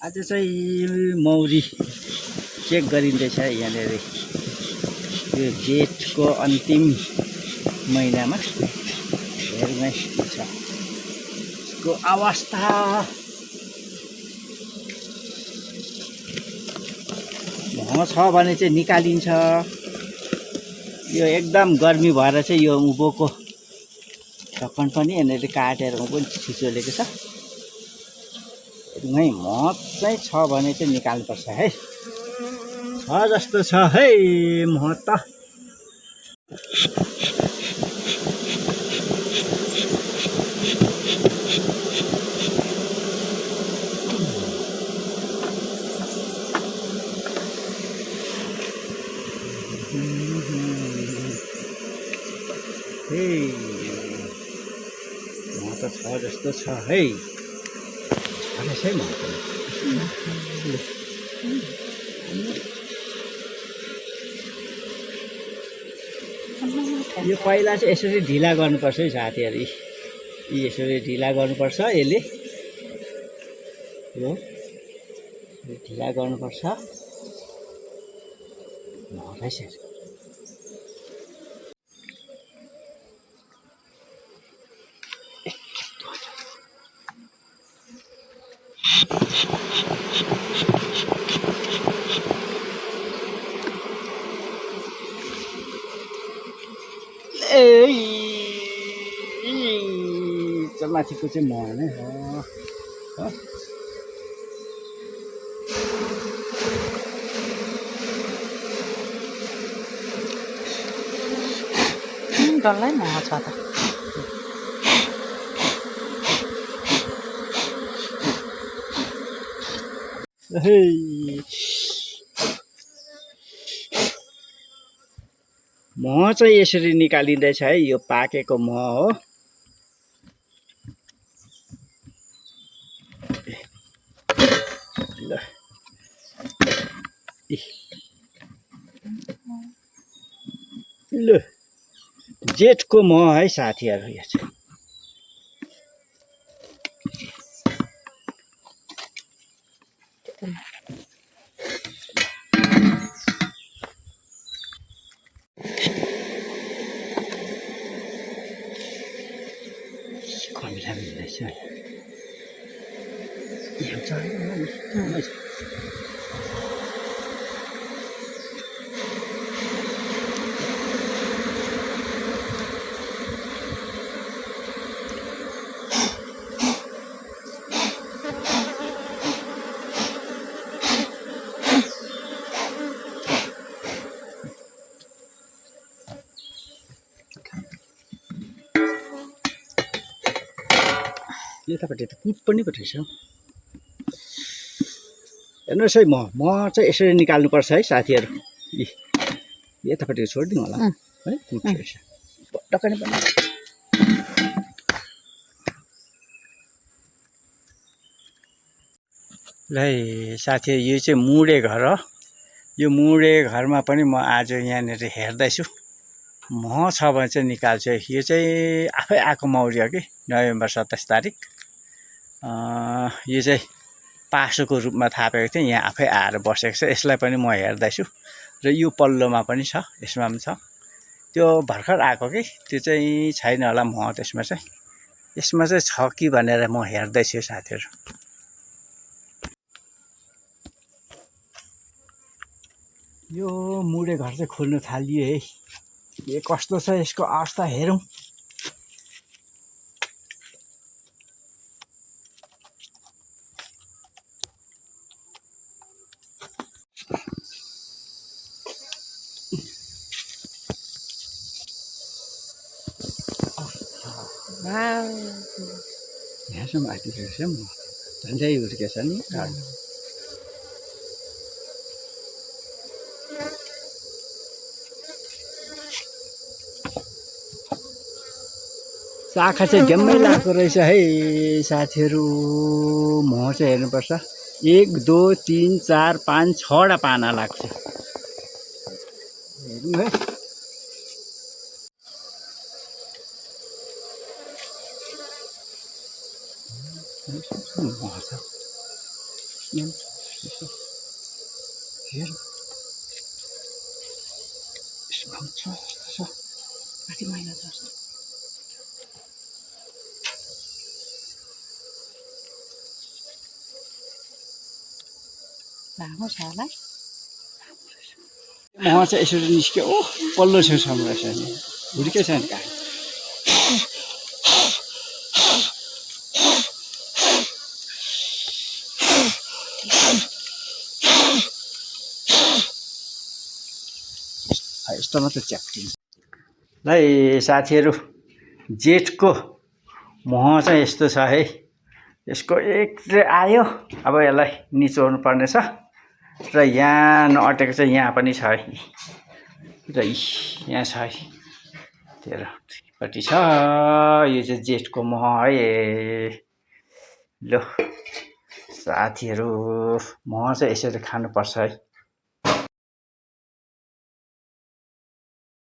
आज चाहिँ मौरी चेक गरिँदैछ यहाँनिर यो जेठको अन्तिम महिनामा हेर्नै छ यसको अवस्था। मह छ भने चाहिँ निकालिन्छ। यो एकदम गर्मी भएर चाहिँ यो उँभोको ढक्कन पनि यहाँनिर काटेर उँभो छिचोलेको छ। यही मह चाहिँ छ भने चाहिँ निकाल्नुपर्छ है। छ जस्तो छ है मह त। मह त छ जस्तो छ है। है मह यो पहिला चाहिँ यसरी ढिला गर्नुपर्छ है साथीहरु। यसरी ढिला गर्नुपर्छ। यसले यो ढिला गर्नुपर्छ। रहेछ माथिको चाहिँ मह नै हो। डल्लै मह छ त। मह चाहिँ यसरी निकालिँदैछ है। यो पाकेको मह हो। ल जेठको मह है साथीहरु। यो चाहिँ कमिला मिल्दैछ। यतापट्टि त कुट पनि पठाइछ। हेर्नुहोस् है मह चाहिँ यसरी निकाल्नुपर्छ है साथीहरु। यतापट्टि छोडिदिनु होला है। कुट रहेछ टक्कै पनि। ल साथीहरु यो चाहिँ मुडे घर हो। यो मुडे घरमा पनि म आज यहाँनिर हेर्दैछु। मह छ भने चाहिँ निकाल्छु। यो चाहिँ आफै आएको मौरी हो कि नोभेम्बर 27 तारिक। यो चाहिँ पासोको रूपमा थापेको थिएँ। यहाँ आफै आएर बसेको छ। यसलाई पनि म हेर्दैछु। र यो पल्लोमा पनि छ। यसमा पनि छ। त्यो भर्खर आएको कि त्यो चाहिँ छैन होला मह त्यसमा चाहिँ। यसमा चाहिँ छ कि भनेर म हेर्दैछु साथीहरु। यो मुडे घर चाहिँ खोल्न थालियो है। यो कस्तो छ यसको अवस्था हेरौँ। यहाँसम्म आइपुगेको छ। म झन्डै हुर्केछ नि। आँखा चाहिँ ड्याम्मै लागेको रहेछ है साथीहरु। मह चाहिँ हेर्नुपर्छ। 1 2 3 4 5 6वटा पाना लाग्छ। हेर्नु है। मह छ हेर यसमा छ यस्तो छ कति महिना छ लामो छ होला मह चाहिँ यसरी निस्क्यो ओ पल्लो छेउसम्म रहेछ नि हुर्कै छ नि कहाँ यस्तो मात्रै च्याप्टिन्छ ल साथीहरू जेठको मह चाहिँ यस्तो छ है यसको एक ट्रे आयो अब यसलाई निचोर्नु पर्नेछ र यहाँ नअटेको चाहिँ यहाँ पनि छ है र यहाँ छ है तेह्रपट्टि छ यो चाहिँ जेठको मह है ल साथीहरू मह चाहिँ यसरी खानुपर्छ है